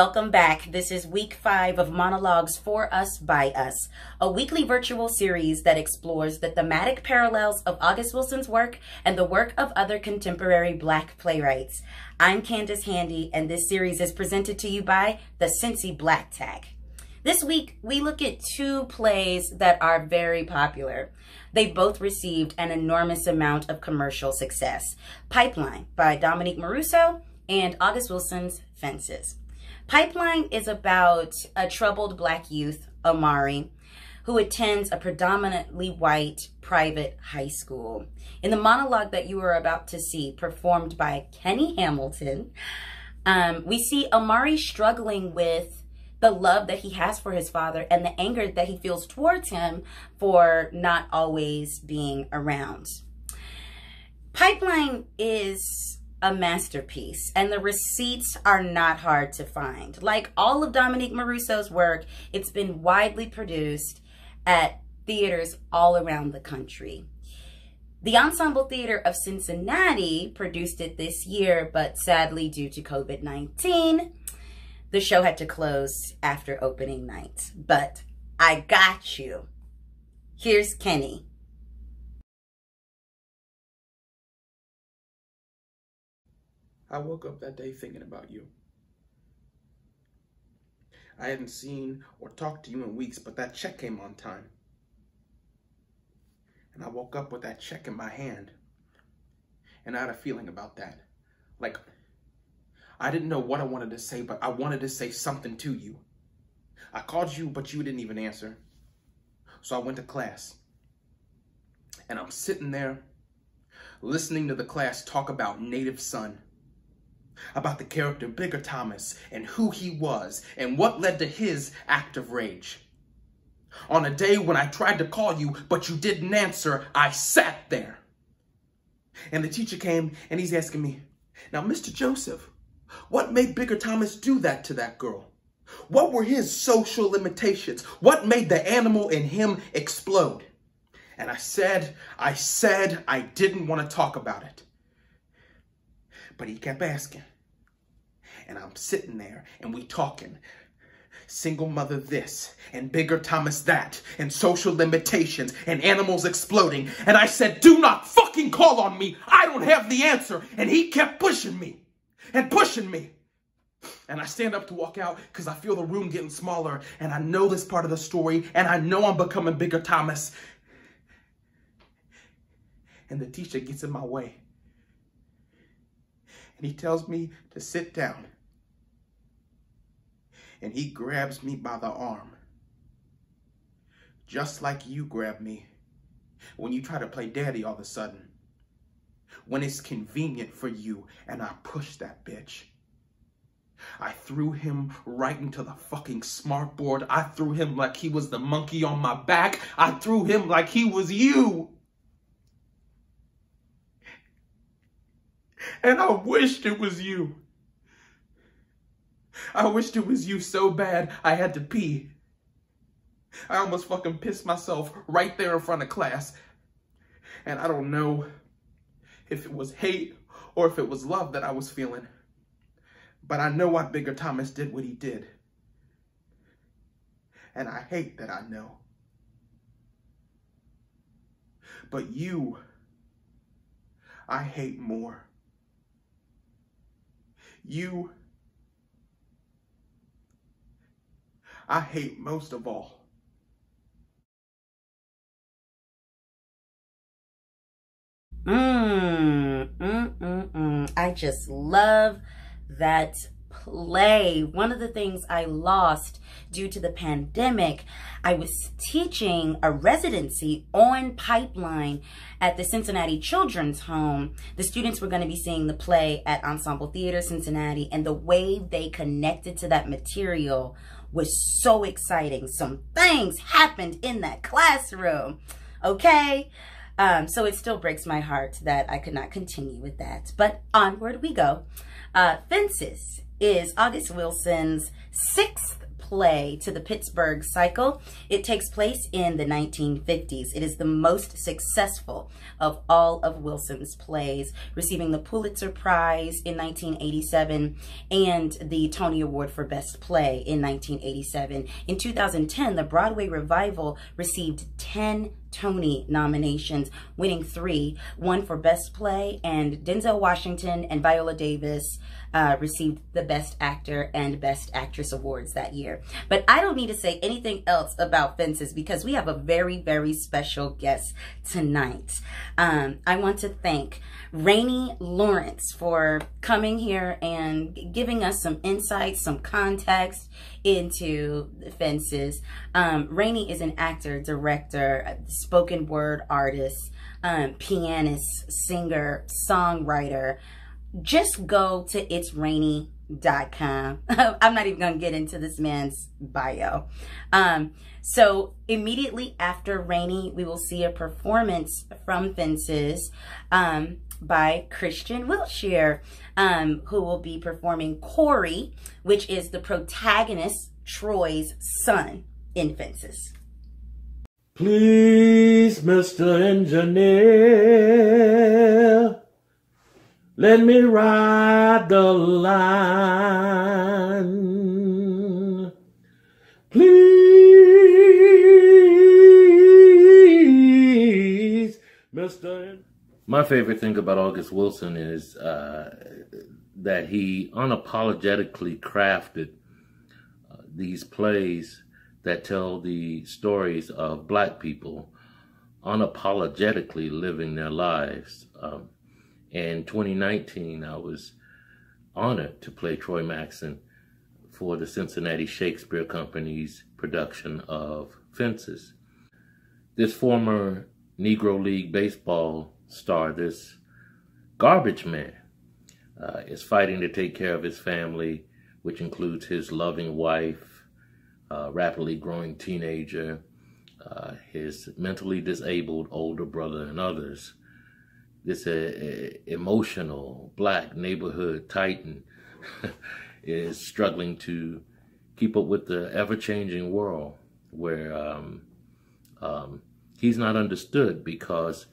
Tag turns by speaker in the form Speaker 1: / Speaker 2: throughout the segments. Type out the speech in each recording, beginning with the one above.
Speaker 1: Welcome back. This is week 5 of Monologues For Us by Us, a weekly virtual series that explores the thematic parallels of August Wilson's work and the work of other contemporary Black playwrights. I'm Candace Handy, and this series is presented to you by the Cincy Black Tag. This week, we look at 2 plays that are very popular. They've both received an enormous amount of commercial success. Pipeline by Domonique Morriseau and August Wilson's Fences. Pipeline is about a troubled Black youth, Omari, who attends a predominantly white private high school. In the monologue that you are about to see, performed by Kenny Hamilton, we see Omari struggling with the love that he has for his father and the anger that he feels towards him for not always being around. Pipeline is a masterpiece, and the receipts are not hard to find. Like all of Domonique Morriseau's work, it's been widely produced at theaters all around the country. The Ensemble Theater of Cincinnati produced it this year, but sadly, due to COVID-19, the show had to close after opening night. But I got you. Here's Kenny.
Speaker 2: I woke up that day thinking about you. I hadn't seen or talked to you in weeks, but that check came on time. And I woke up with that check in my hand. And I had a feeling about that. Like, I didn't know what I wanted to say, but I wanted to say something to you. I called you, but you didn't even answer. So I went to class. And I'm sitting there listening to the class talk about Native Son. About the character Bigger Thomas and who he was and what led to his act of rage. On a day when I tried to call you, but you didn't answer, I sat there. And the teacher came and he's asking me, "Now, Mr. Joseph, what made Bigger Thomas do that to that girl? What were his social limitations? What made the animal in him explode?" And I said I didn't want to talk about it. But he kept asking. And I'm sitting there and we talking. Single mother this and Bigger Thomas that and social limitations and animals exploding. And I said, "Do not fucking call on me. I don't have the answer." And he kept pushing me and pushing me. And I stand up to walk out because I feel the room getting smaller. And I know this part of the story. And I know I'm becoming Bigger Thomas. And the teacher gets in my way. And he tells me to sit down. And he grabs me by the arm. Just like you grab me when you try to play daddy all of a sudden. When it's convenient for you, and I push that bitch. I threw him right into the fucking smartboard. I threw him like he was the monkey on my back. I threw him like he was you. And I wished it was you. I wished it was you so bad I had to pee. I almost fucking pissed myself right there in front of class. And I don't know if it was hate or if it was love that I was feeling. But I know why Bigger Thomas did what he did. And I hate that I know. But you, I hate more. You, I hate most of all.
Speaker 1: I just love that play. One of the things I lost due to the pandemic, I was teaching a residency on Pipeline at the Cincinnati Children's Home. The students were going to be seeing the play at Ensemble Theater Cincinnati, and the way they connected to that material was so exciting. Some things happened in that classroom, okay? So it still breaks my heart that I could not continue with that. But onward we go. Fences is August Wilson's 6th play to the Pittsburgh cycle. It takes place in the 1950s. It is the most successful of all of Wilson's plays, receiving the Pulitzer Prize in 1987 and the Tony Award for Best Play in 1987. In 2010, the Broadway revival received 10 Tony nominations, winning 3, one for Best Play, and Denzel Washington and Viola Davis received the Best Actor and Best Actress awards that year. But I don't need to say anything else about Fences because we have a very, very special guest tonight. I want to thank Ranney Lawrence for coming here and giving us some insights, some context into Fences. Ranney is an actor, director, spoken word artist, pianist, singer, songwriter. Just go to itsranney.com. I'm not even going to get into this man's bio. So immediately after Ranney, we will see a performance from Fences by Crystian Wiltshire, who will be performing Corey, which is the protagonist, Troy's son in Fences.
Speaker 3: Please, Mr. Engineer, let me ride the line. Please, Mr. My favorite thing about August Wilson is that he unapologetically crafted these plays that tell the stories of Black people unapologetically living their lives. In 2019, I was honored to play Troy Maxson for the Cincinnati Shakespeare Company's production of Fences. This former Negro League baseball star, this garbage man, is fighting to take care of his family, which includes his loving wife, rapidly growing teenager, his mentally disabled older brother, and others. This emotional Black neighborhood titan is struggling to keep up with the ever-changing world where he's not understood because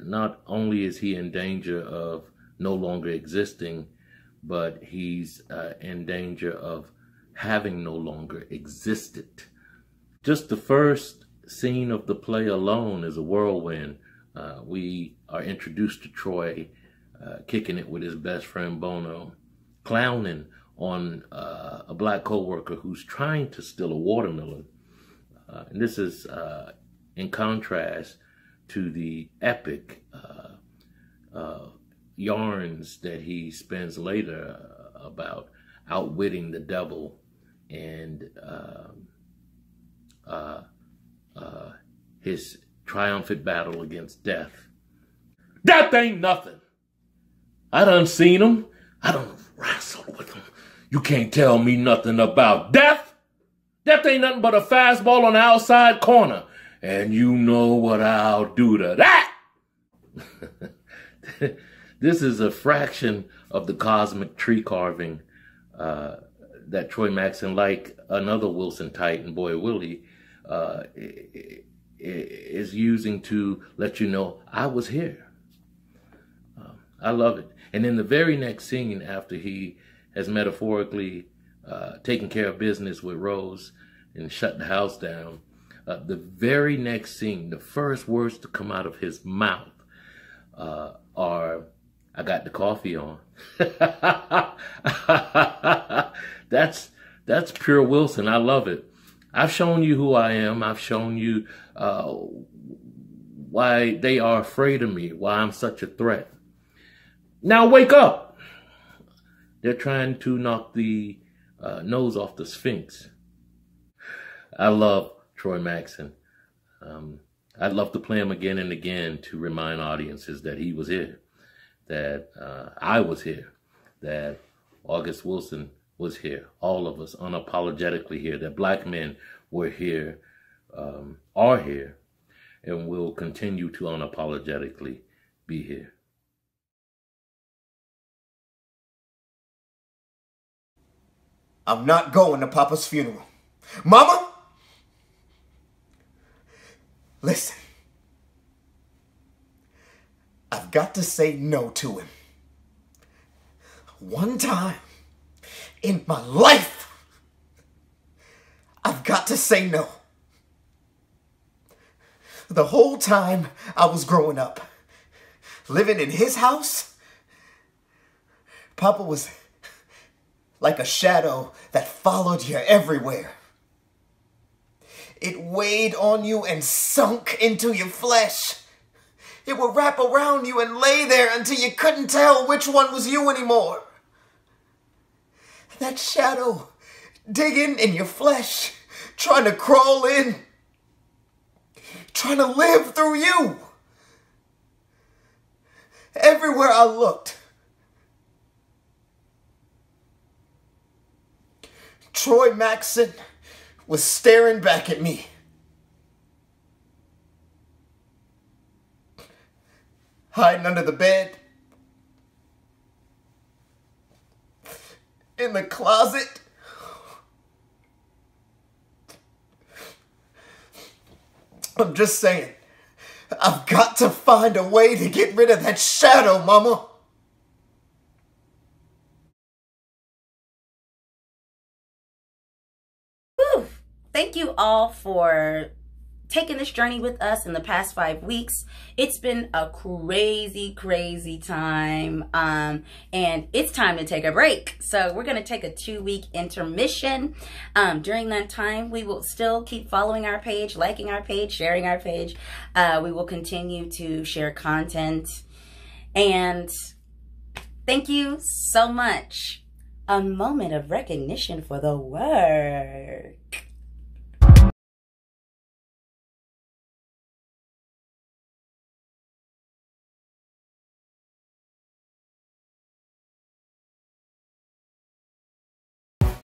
Speaker 3: not only is he in danger of no longer existing, but he's in danger of having no longer existed. Just the first scene of the play alone is a whirlwind. We are introduced to Troy kicking it with his best friend Bono, clowning on a Black co-worker who's trying to steal a watermelon. And this is in contrast to the epic yarns that he spends later about outwitting the devil and his triumphant battle against death. Death ain't nothing. I done seen him. I done wrestled with him. You can't tell me nothing about death. Death ain't nothing but a fastball on the outside corner. And you know what I'll do to that. This is a fraction of the cosmic tree carving that Troy Maxson, like another Wilson Titan, Boy Willie, is using to let you know, I was here. I love it. And in the very next scene, after he has metaphorically taken care of business with Rose and shut the house down, the very next scene, the first words to come out of his mouth are, I got the coffee on. That's pure Wilson. I love it. I've shown you who I am. I've shown you why they are afraid of me, why I'm such a threat. Now wake up. They're trying to knock the nose off the Sphinx. I love Troy Maxson. I'd love to play him again and again to remind audiences that he was here, that I was here, that August Wilson was here, all of us unapologetically here, that Black men were here, are here, and will continue to unapologetically be here.
Speaker 4: I'm not going to Papa's funeral. Mama? Listen. I've got to say no to him. One time in my life, I've got to say no. The whole time I was growing up, living in his house, Papa was like a shadow that followed you everywhere. It weighed on you and sunk into your flesh. It would wrap around you and lay there until you couldn't tell which one was you anymore. That shadow digging in your flesh, trying to crawl in, trying to live through you. Everywhere I looked, Troy Maxson was staring back at me. Hiding under the bed, in the closet, I'm just saying, I've got to find a way to get rid of that shadow, Mama.
Speaker 1: Whew. Thank you all for taking this journey with us in the past 5 weeks. It's been a crazy, crazy time. And it's time to take a break. So we're going to take a 2-week intermission. During that time, we will still keep following our page, liking our page, sharing our page. We will continue to share content. And thank you so much. A moment of recognition for the word.